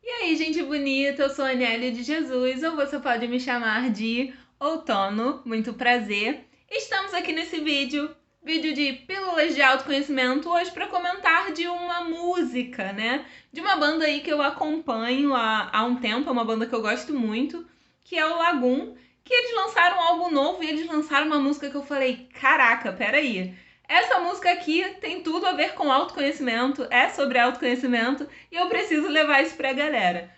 E aí, gente bonita, eu sou a Aniele de Jesus, ou você pode me chamar de Outono, muito prazer. Estamos aqui nesse vídeo de pílulas de autoconhecimento, hoje para comentar de uma música, né? De uma banda aí que eu acompanho há um tempo, é uma banda que eu gosto muito, que é o Lagoon, que eles lançaram um álbum novo e eles lançaram uma música que eu falei, caraca, peraí. Essa música aqui tem tudo a ver com autoconhecimento, é sobre autoconhecimento, e eu preciso levar isso pra galera.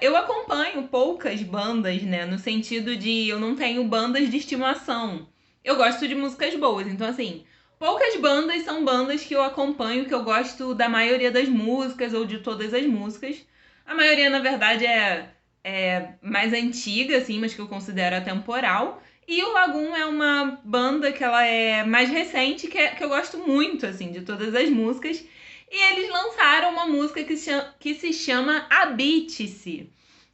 Eu acompanho poucas bandas, né? No sentido de eu não tenho bandas de estimação. Eu gosto de músicas boas, então assim, poucas bandas são bandas que eu acompanho, que eu gosto da maioria das músicas ou de todas as músicas. A maioria, na verdade, é mais antiga, assim, mas que eu considero atemporal. E o Lagoon é uma banda que ela é mais recente, que eu gosto muito, assim, de todas as músicas. E eles lançaram uma música que se chama Habite-se.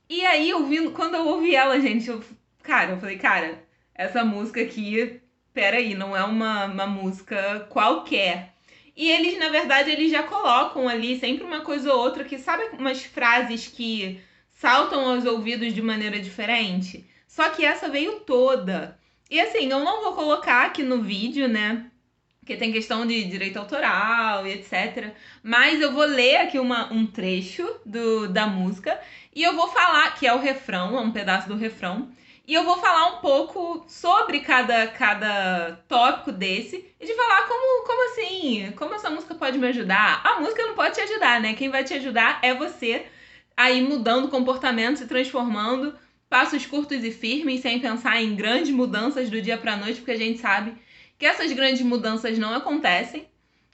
E aí, quando eu ouvi ela, gente, eu falei, cara, essa música aqui, peraí, não é uma música qualquer. E eles, na verdade, eles já colocam ali sempre uma coisa ou outra que, sabe umas frases que saltam aos ouvidos de maneira diferente? Só que essa veio toda. E assim, eu não vou colocar aqui no vídeo, né? Porque tem questão de direito autoral e etc. Mas eu vou ler aqui um trecho da música e eu vou falar, que é o refrão, é um pedaço do refrão, e eu vou falar um pouco sobre cada tópico desse e de falar como assim, como essa música pode me ajudar. A música não pode te ajudar, né? Quem vai te ajudar é você aí mudando comportamento, se transformando, passos curtos e firmes, sem pensar em grandes mudanças do dia pra noite, porque a gente sabe que essas grandes mudanças não acontecem.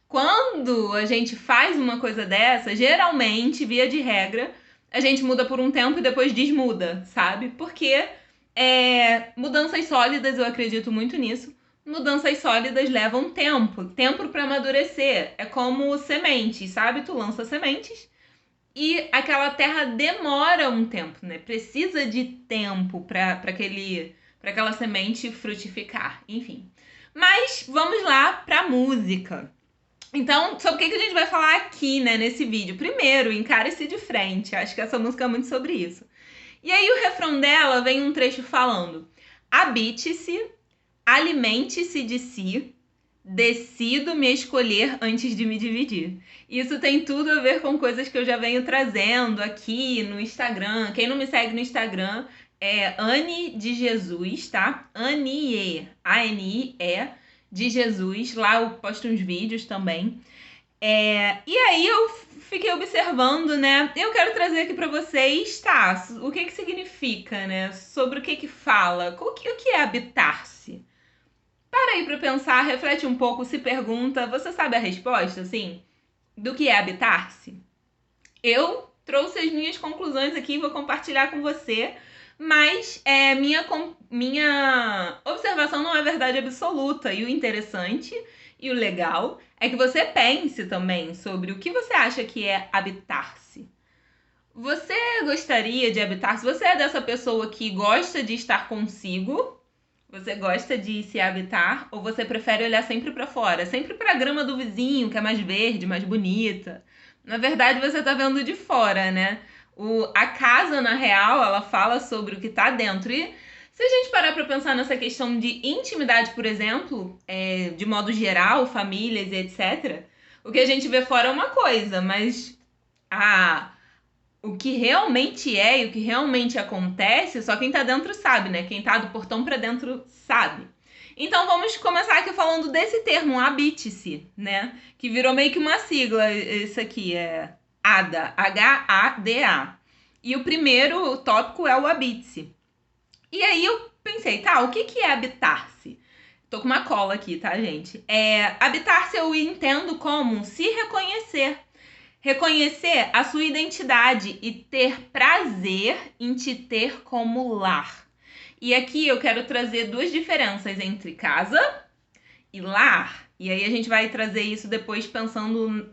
Quando a gente faz uma coisa dessa, geralmente, via de regra, a gente muda por um tempo e depois desmuda, sabe? Porque mudanças sólidas, eu acredito muito nisso. Mudanças sólidas levam tempo para amadurecer. É como sementes, sabe? Tu lança sementes e aquela terra demora um tempo, né? Precisa de tempo para aquela semente frutificar, enfim. Mas vamos lá para música. Então, sobre o que a gente vai falar aqui, né, nesse vídeo? Primeiro, encare-se de frente. Acho que essa música é muito sobre isso. E aí o refrão dela vem um trecho falando: habite-se, alimente-se de si, decido me escolher antes de me dividir. Isso tem tudo a ver com coisas que eu já venho trazendo aqui no Instagram. Quem não me segue no Instagram é Anne de Jesus, tá? Anie, A-N-I-E, de Jesus. Lá eu posto uns vídeos também. E aí eu fiquei observando, né? Eu quero trazer aqui pra vocês, tá? O que significa, né? Sobre o que fala. O que é habitar-se? Para aí pra pensar, reflete um pouco, se pergunta, você sabe a resposta, assim, do que é habitar-se? Eu trouxe as minhas conclusões aqui e vou compartilhar com você, mas minha observação não é verdade absoluta. E o interessante e o legal é que você pense também sobre o que você acha que é habitar-se. Você gostaria de habitar? Se você é dessa pessoa que gosta de estar consigo, você gosta de se habitar, ou você prefere olhar sempre para fora, sempre para a grama do vizinho, que é mais verde, mais bonita? Na verdade, você tá vendo de fora, né? A casa, na real, ela fala sobre o que tá dentro. E se a gente parar para pensar nessa questão de intimidade, por exemplo, de modo geral, famílias e etc., o que a gente vê fora é uma coisa, mas a o que realmente é e o que realmente acontece, só quem tá dentro sabe, né? Quem tá do portão pra dentro sabe. Então vamos começar aqui falando desse termo, habite-se, né? Que virou meio que uma sigla, isso aqui é ADA, H-A-D-A. E o primeiro tópico é o habite-se. E aí eu pensei, tá, o que é habitar-se? Tô com uma cola aqui, tá, gente? Habitar-se eu entendo como se reconhecer. Reconhecer a sua identidade e ter prazer em te ter como lar. E aqui eu quero trazer duas diferenças entre casa e lar. E aí a gente vai trazer isso depois pensando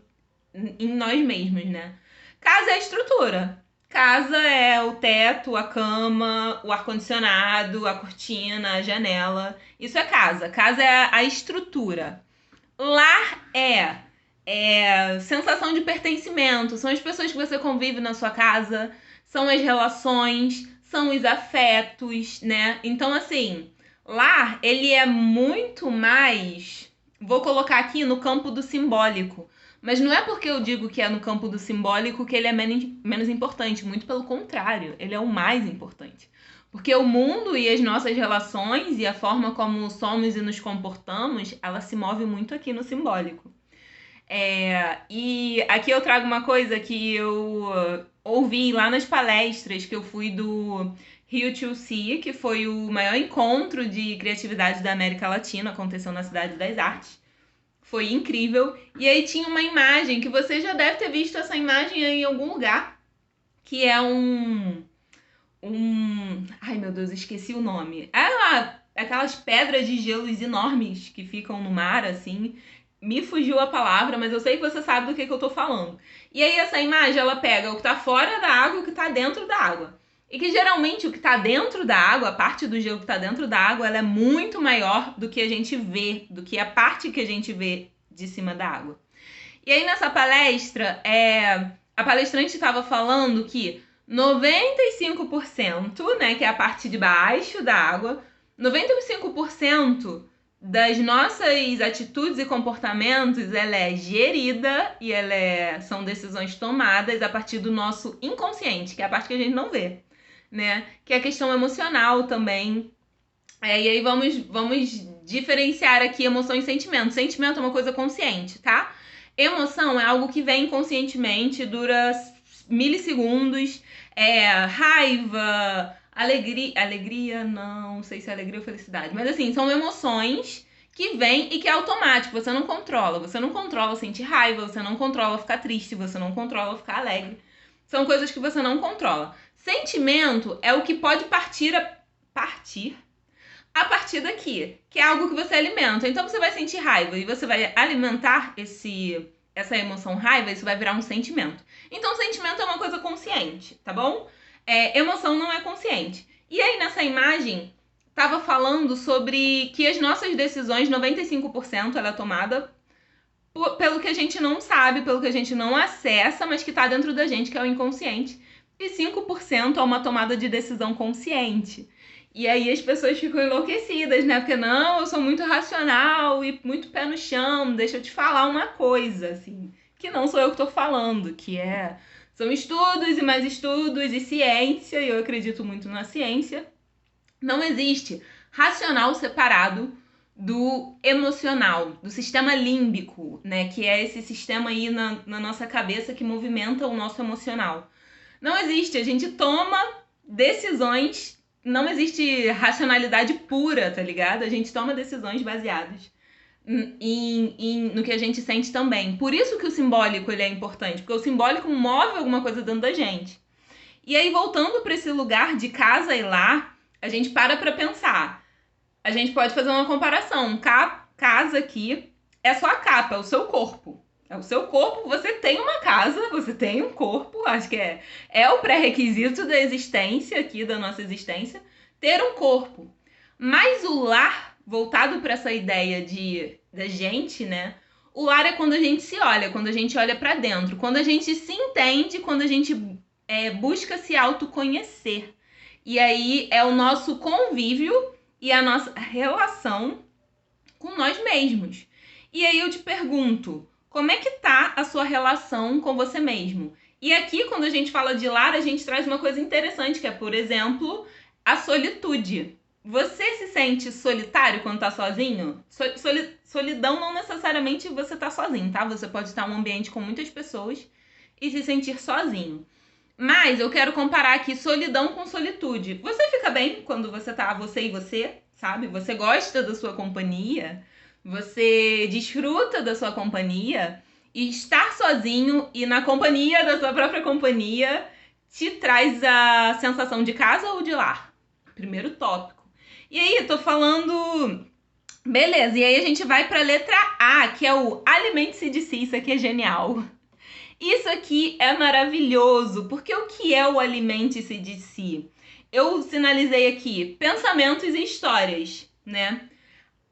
em nós mesmos, né? Casa é a estrutura. Casa é o teto, a cama, o ar-condicionado, a cortina, a janela. Isso é casa. Casa é a estrutura. Lar sensação de pertencimento, são as pessoas que você convive na sua casa, são as relações, são os afetos, né? Então, assim, lar, ele é muito mais, vou colocar aqui no campo do simbólico, mas não é porque eu digo que é no campo do simbólico que ele é menos importante, muito pelo contrário, ele é o mais importante. Porque o mundo e as nossas relações e a forma como somos e nos comportamos, ela se move muito aqui no simbólico. E aqui eu trago uma coisa que eu ouvi lá nas palestras que eu fui do Rio to See, que foi o maior encontro de criatividade da América Latina, aconteceu na Cidade das Artes. Foi incrível. E aí tinha uma imagem, que você já deve ter visto essa imagem em algum lugar, que é ai meu Deus, esqueci o nome. Aquelas pedras de gelos enormes que ficam no mar, assim. Me fugiu a palavra, mas eu sei que você sabe do que eu tô falando. E aí essa imagem, ela pega o que tá fora da água e o que tá dentro da água. E que geralmente o que tá dentro da água, a parte do gelo que tá dentro da água, ela é muito maior do que a gente vê, do que a parte que a gente vê de cima da água. E aí nessa palestra, a palestrante estava falando que 95%, né, que é a parte de baixo da água, 95% das nossas atitudes e comportamentos, ela é gerida e são decisões tomadas a partir do nosso inconsciente, que é a parte que a gente não vê, né? Que é a questão emocional também. E aí vamos diferenciar aqui emoção e sentimento. Sentimento é uma coisa consciente, tá? Emoção é algo que vem inconscientemente, dura milissegundos, raiva, alegria, não sei se é alegria ou felicidade, mas assim, são emoções que vêm e que é automático, você não controla sentir raiva, você não controla ficar triste, você não controla ficar alegre, são coisas que você não controla. Sentimento é o que pode partir a partir daqui, que é algo que você alimenta. Então você vai sentir raiva e você vai alimentar essa emoção raiva, isso vai virar um sentimento. Então sentimento é uma coisa consciente, tá bom? Emoção não é consciente. E aí nessa imagem tava falando sobre que as nossas decisões, 95% ela é tomada pelo que a gente não sabe, pelo que a gente não acessa, mas que tá dentro da gente, que é o inconsciente. E 5% é uma tomada de decisão consciente. E aí as pessoas ficam enlouquecidas, né? Porque não, eu sou muito racional e muito pé no chão. Deixa eu te falar uma coisa, assim, que não sou eu que tô falando, são estudos e mais estudos e ciência, e eu acredito muito na ciência. Não existe racional separado do emocional, do sistema límbico, né? Que é esse sistema aí na nossa cabeça que movimenta o nosso emocional. Não existe, a gente toma decisões, não existe racionalidade pura, tá ligado? A gente toma decisões baseadas no que a gente sente também. Por isso que o simbólico ele é importante, porque o simbólico move alguma coisa dentro da gente. E aí, voltando para esse lugar de casa e lar, a gente para pensar. A gente pode fazer uma comparação. Casa aqui é só a capa, é o seu corpo. É o seu corpo, você tem uma casa, você tem um corpo, acho que é o pré-requisito da existência aqui, da nossa existência, ter um corpo. Mas o lar, voltado para essa ideia da gente, né? O lar é quando a gente se olha, quando a gente olha para dentro, quando a gente se entende, quando a gente busca se autoconhecer. E aí é o nosso convívio e a nossa relação com nós mesmos. E aí eu te pergunto, como é que tá a sua relação com você mesmo? E aqui, quando a gente fala de lar, a gente traz uma coisa interessante, que é, por exemplo, a solitude. Você se sente solitário quando tá sozinho? Solidão não necessariamente você tá sozinho, tá? Você pode estar em um ambiente com muitas pessoas e se sentir sozinho. Mas eu quero comparar aqui solidão com solitude. Você fica bem quando você tá você e você, sabe? Você gosta da sua companhia, você desfruta da sua companhia, e estar sozinho e na companhia da sua própria companhia te traz a sensação de casa ou de lar? Primeiro tópico. E aí, tô falando... Beleza, e aí a gente vai pra letra A, que é o alimente-se de si. Isso aqui é genial. Isso aqui é maravilhoso, porque o que é o alimente-se de si? Eu sinalizei aqui pensamentos e histórias, né?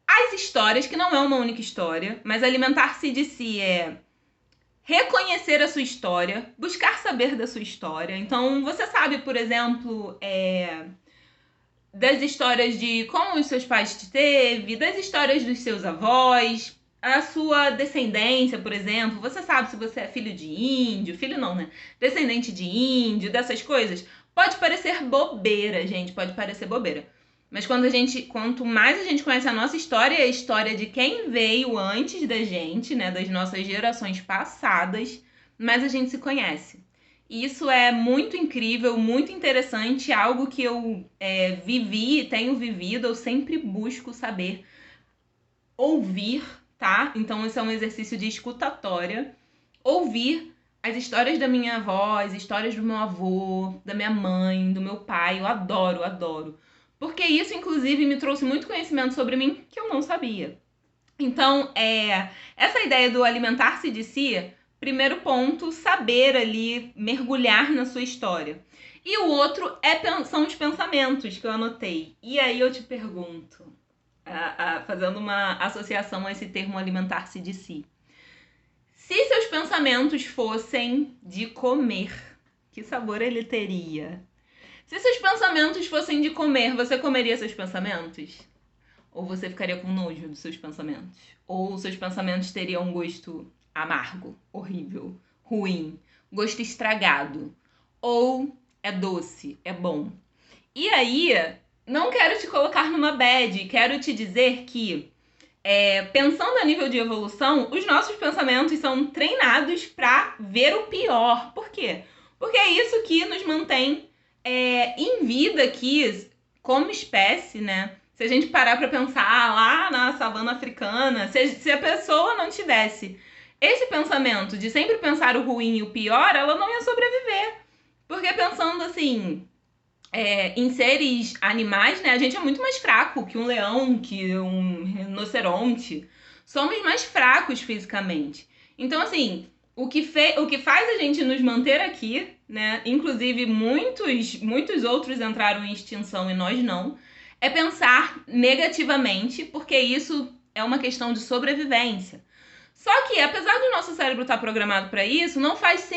As histórias, que não é uma única história, mas alimentar-se de si é reconhecer a sua história, buscar saber da sua história. Então, você sabe, por exemplo, das histórias de como os seus pais te teve, das histórias dos seus avós, a sua descendência, por exemplo. Você sabe se você é filho de índio, filho não, né? Descendente de índio, dessas coisas. Pode parecer bobeira, gente, pode parecer bobeira. Mas quanto mais a gente conhece a nossa história, a história de quem veio antes da gente, né, das nossas gerações passadas, mais a gente se conhece. E isso é muito incrível, muito interessante, algo que eu vivi e tenho vivido, eu sempre busco saber, ouvir, tá? Então isso é um exercício de escutatória, ouvir as histórias da minha avó, as histórias do meu avô, da minha mãe, do meu pai, eu adoro, adoro. Porque isso, inclusive, me trouxe muito conhecimento sobre mim que eu não sabia. Então, essa ideia do alimentar-se de si, primeiro ponto, saber ali, mergulhar na sua história. E o outro são os pensamentos que eu anotei. E aí eu te pergunto, fazendo uma associação a esse termo alimentar-se de si. Se seus pensamentos fossem de comer, que sabor ele teria? Se seus pensamentos fossem de comer, você comeria seus pensamentos? Ou você ficaria com nojo dos seus pensamentos? Ou seus pensamentos teriam um gosto amargo, horrível, ruim, gosto estragado? Ou é doce, é bom? E aí, não quero te colocar numa bad, quero te dizer que, pensando a nível de evolução, os nossos pensamentos são treinados para ver o pior. Por quê? Porque é isso que nos mantém em vida aqui, como espécie, né? Se a gente parar pra pensar lá na savana africana, se a pessoa não tivesse esse pensamento de sempre pensar o ruim e o pior, ela não ia sobreviver. Porque pensando assim, em seres animais, né? A gente é muito mais fraco que um leão, que um rinoceronte. Somos mais fracos fisicamente. Então, assim, o que faz a gente nos manter aqui, né? Inclusive, muitos outros entraram em extinção e nós não, é pensar negativamente, porque isso é uma questão de sobrevivência. Só que, apesar do nosso cérebro estar programado para isso, não faz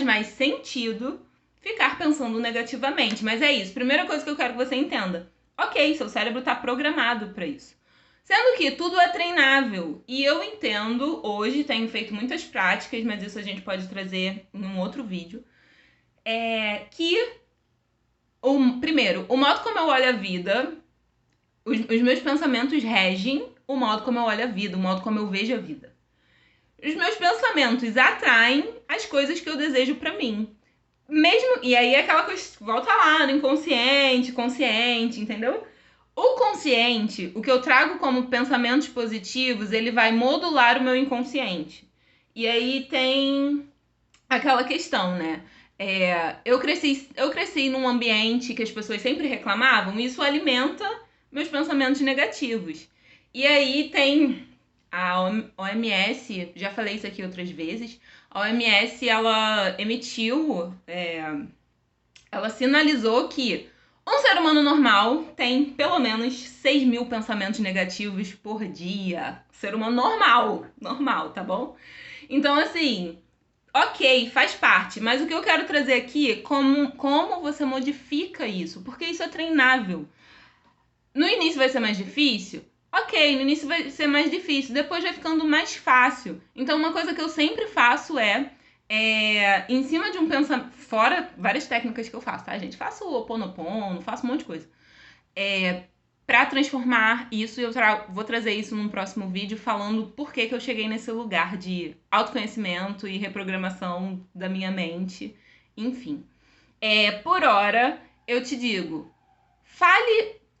mais sentido ficar pensando negativamente. Mas é isso. Primeira coisa que eu quero que você entenda. Ok, seu cérebro está programado para isso. Sendo que tudo é treinável. E eu entendo, hoje tenho feito muitas práticas, mas isso a gente pode trazer em um outro vídeo, primeiro, o modo como eu olho a vida, os meus pensamentos regem o modo como eu olho a vida, o modo como eu vejo a vida. Os meus pensamentos atraem as coisas que eu desejo pra mim. E aí é aquela coisa, volta lá no inconsciente, consciente, entendeu? O consciente, o que eu trago como pensamentos positivos, ele vai modular o meu inconsciente. E aí tem aquela questão, né? Eu cresci num ambiente que as pessoas sempre reclamavam, e isso alimenta meus pensamentos negativos. E aí tem a OMS, já falei isso aqui outras vezes, a OMS, ela ela sinalizou que um ser humano normal tem pelo menos 6.000 pensamentos negativos por dia. Ser humano normal, tá bom? Então, assim, ok, faz parte, mas o que eu quero trazer aqui é como você modifica isso, porque isso é treinável. No início vai ser mais difícil? Ok, no início vai ser mais difícil, depois vai ficando mais fácil. Então, uma coisa que eu sempre faço em cima de um pensamento, fora várias técnicas que eu faço, tá, gente? Faço o Ho Oponopono, faço um monte de coisa. Pra transformar isso, eu vou trazer isso num próximo vídeo, falando por que eu cheguei nesse lugar de autoconhecimento e reprogramação da minha mente, enfim. Por hora, eu te digo,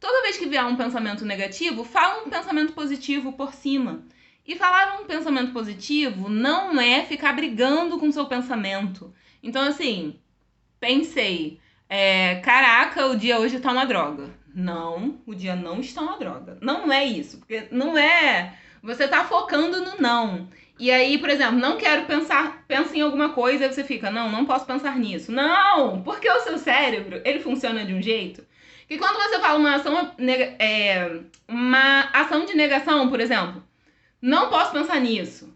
toda vez que vier um pensamento negativo, fala um pensamento positivo por cima. E falar um pensamento positivo não é ficar brigando com o seu pensamento. Então, assim, pensei, caraca, o dia hoje tá uma droga. Não, o dia não está uma droga. Não é isso, porque não é... Você tá focando no não. E aí, por exemplo, não quero pensa em alguma coisa, aí você fica, não posso pensar nisso. Não, porque o seu cérebro, ele funciona de um jeito que quando você fala uma ação de negação, por exemplo, não posso pensar nisso.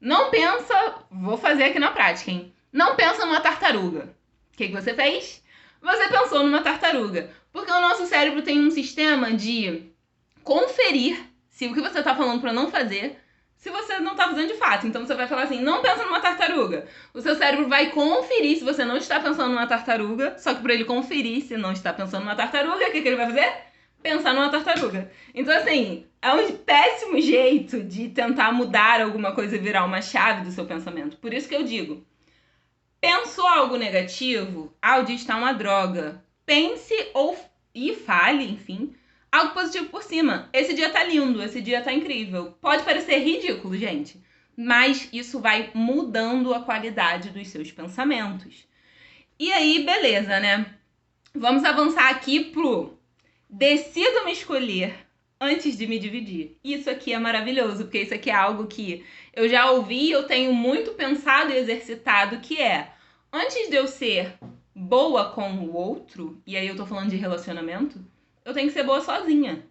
Não pensa... Vou fazer aqui na prática, hein? Não pensa numa tartaruga. O que você fez? Você pensou numa tartaruga. Porque o nosso cérebro tem um sistema de conferir se o que você tá falando pra não fazer, se você não tá fazendo de fato. Então você vai falar assim, não pensa numa tartaruga. O seu cérebro vai conferir se você não está pensando numa tartaruga, só que pra ele conferir se não está pensando numa tartaruga, o que ele vai fazer? Pensar numa tartaruga. Então assim, é um péssimo jeito de tentar mudar alguma coisa e virar uma chave do seu pensamento. Por isso que eu digo, pensou algo negativo? Ah, o dia está uma droga. Pense e fale, enfim, algo positivo por cima. Esse dia tá lindo, esse dia tá incrível. Pode parecer ridículo, gente, mas isso vai mudando a qualidade dos seus pensamentos. E aí, beleza, né? Vamos avançar aqui pro decido me escolher antes de me dividir. Isso aqui é maravilhoso, porque isso aqui é algo que eu já ouvi, eu tenho muito pensado e exercitado, que é, antes de eu ser boa com o outro, e aí eu tô falando de relacionamento, eu tenho que ser boa sozinha.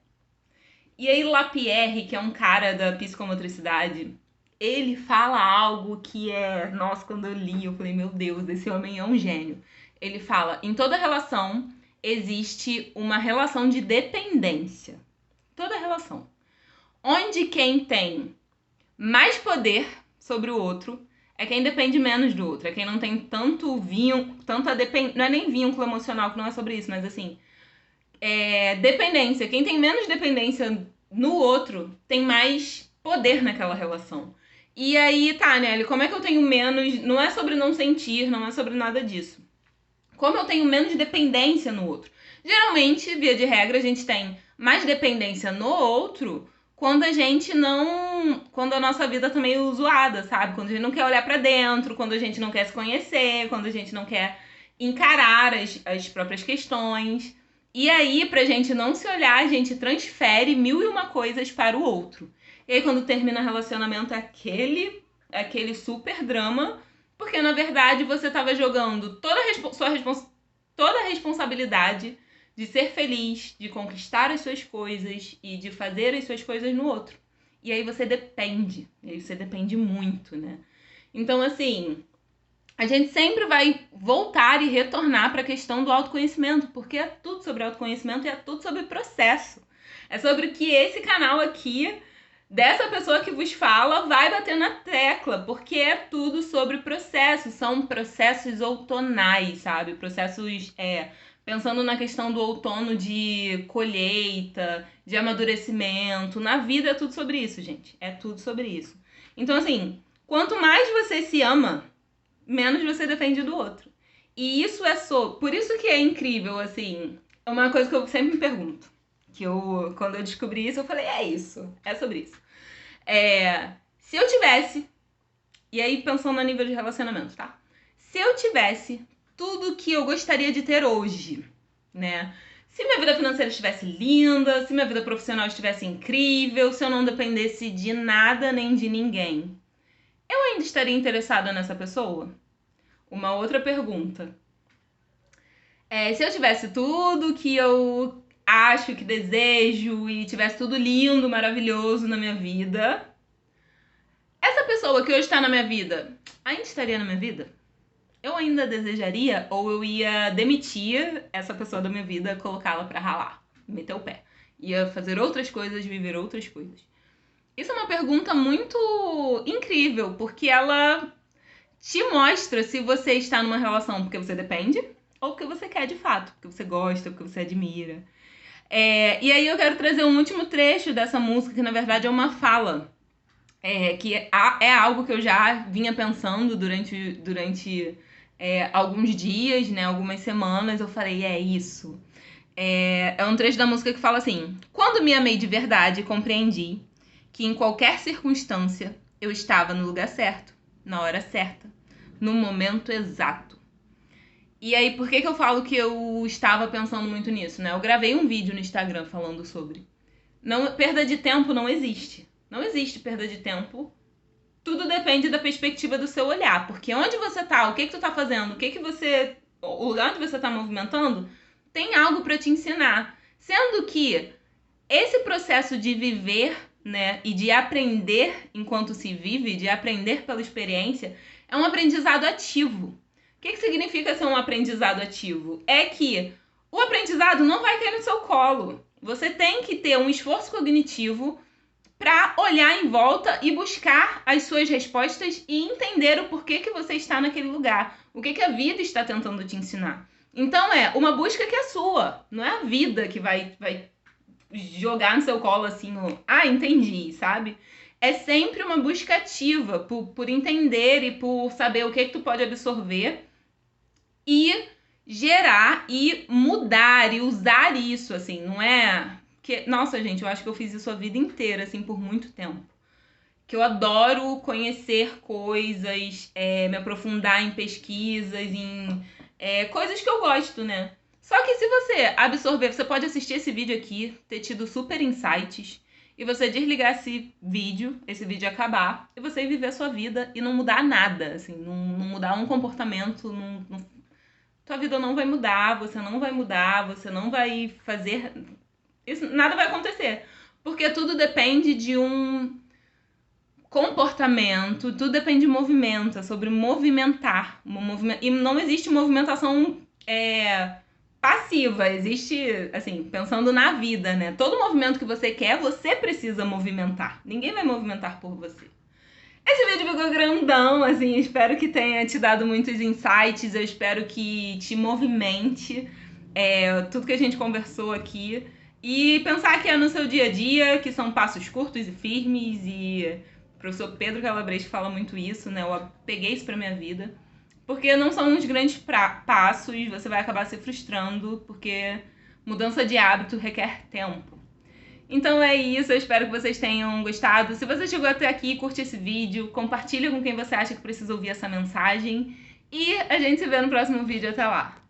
E aí Lapierre, que é um cara da psicomotricidade, ele fala algo que é... Nossa, quando eu li, eu falei, meu Deus, esse homem é um gênio. Ele fala, em toda relação existe uma relação de dependência. Toda relação. Onde quem tem mais poder sobre o outro é quem depende menos do outro. É quem não tem tanto vínculo, tanta dependência. Não é nem vínculo emocional, que não é sobre isso, mas assim, dependência. Quem tem menos dependência no outro tem mais poder naquela relação. E aí, tá, Nelly, como é que eu tenho menos... Não é sobre não sentir, não é sobre nada disso. Como eu tenho menos dependência no outro? Geralmente, via de regra, a gente tem mais dependência no outro quando a gente não... Quando a nossa vida tá meio zoada, sabe? Quando a gente não quer olhar pra dentro, quando a gente não quer se conhecer, quando a gente não quer encarar as próprias questões. E aí, pra gente não se olhar, a gente transfere 1001 coisas para o outro. E aí, quando termina o relacionamento, é aquele super drama, porque, na verdade, você tava jogando toda a responsabilidade de ser feliz, de conquistar as suas coisas e de fazer as suas coisas no outro. E aí você depende. E aí você depende muito, né? Então, assim, a gente sempre vai voltar e retornar para a questão do autoconhecimento, porque é tudo sobre autoconhecimento e é tudo sobre processo. É sobre que esse canal aqui, dessa pessoa que vos fala, vai bater na tecla, porque é tudo sobre processo. São processos outonais, sabe? Processos, pensando na questão do outono de colheita, de amadurecimento. Na vida é tudo sobre isso, gente. É tudo sobre isso. Então, assim, quanto mais você se ama, menos você depende do outro. E isso por isso que é incrível, assim, é uma coisa que eu sempre me pergunto. Quando eu descobri isso, eu falei, é isso, é sobre isso. Se eu tivesse, e aí pensando a nível de relacionamento, tá? Se eu tivesse tudo que eu gostaria de ter hoje, né? Se minha vida financeira estivesse linda, se minha vida profissional estivesse incrível, se eu não dependesse de nada nem de ninguém, eu ainda estaria interessada nessa pessoa? Uma outra pergunta. Se eu tivesse tudo que eu acho, que desejo, e tivesse tudo lindo, maravilhoso na minha vida, essa pessoa que hoje está na minha vida, ainda estaria na minha vida? Eu ainda desejaria, ou eu ia demitir essa pessoa da minha vida, colocá-la pra ralar, meter o pé. Ia fazer outras coisas, viver outras coisas. Isso é uma pergunta muito incrível, porque ela te mostra se você está numa relação porque você depende ou porque você quer de fato, porque você gosta, porque você admira. E aí eu quero trazer um último trecho dessa música, que na verdade é uma fala, que é algo que eu já vinha pensando durante alguns dias, né, algumas semanas. Eu falei, é isso. É um trecho da música que fala assim: quando me amei de verdade, compreendi que em qualquer circunstância eu estava no lugar certo, na hora certa, no momento exato. E aí, por que eu falo que eu estava pensando muito nisso, né? Eu gravei um vídeo no Instagram falando sobre. Perda de tempo não existe. Não existe perda de tempo. Tudo depende da perspectiva do seu olhar. Porque onde você tá, o que tu tá fazendo, o lugar onde você tá movimentando, tem algo para te ensinar. Sendo que esse processo de viver né, e de aprender enquanto se vive, de aprender pela experiência, é um aprendizado ativo. O que significa ser um aprendizado ativo? É que o aprendizado não vai cair no seu colo. Você tem que ter um esforço cognitivo para olhar em volta e buscar as suas respostas e entender o porquê que você está naquele lugar, o que a vida está tentando te ensinar. Então é uma busca que é sua, não é a vida que vai jogar no seu colo assim, entendi, sabe? É sempre uma busca ativa por entender e por saber o que tu pode absorver e gerar e mudar e usar isso, assim, não é... que nossa, gente, eu acho que eu fiz isso a vida inteira, assim, por muito tempo. Que eu adoro conhecer coisas, me aprofundar em pesquisas, em coisas que eu gosto, né? Só que se você absorver, você pode assistir esse vídeo aqui, ter tido super insights, e você desligar esse vídeo acabar, e você viver a sua vida e não mudar nada, assim, não mudar um comportamento, tua vida não vai mudar, você não vai fazer... Isso, nada vai acontecer. Porque tudo depende de um comportamento, tudo depende de movimento, é sobre movimentar. E não existe movimentação passiva, existe, assim, pensando na vida, né? Todo movimento que você quer, você precisa movimentar. Ninguém vai movimentar por você. Esse vídeo ficou grandão, assim, espero que tenha te dado muitos insights, eu espero que te movimente tudo que a gente conversou aqui. E pensar que é no seu dia a dia, que são passos curtos e firmes, e o professor Pedro Calabres fala muito isso, né? Eu peguei isso pra minha vida. Porque não são uns grandes passos, você vai acabar se frustrando, porque mudança de hábito requer tempo. Então é isso, eu espero que vocês tenham gostado. Se você chegou até aqui, curte esse vídeo, compartilha com quem você acha que precisa ouvir essa mensagem. E a gente se vê no próximo vídeo, até lá!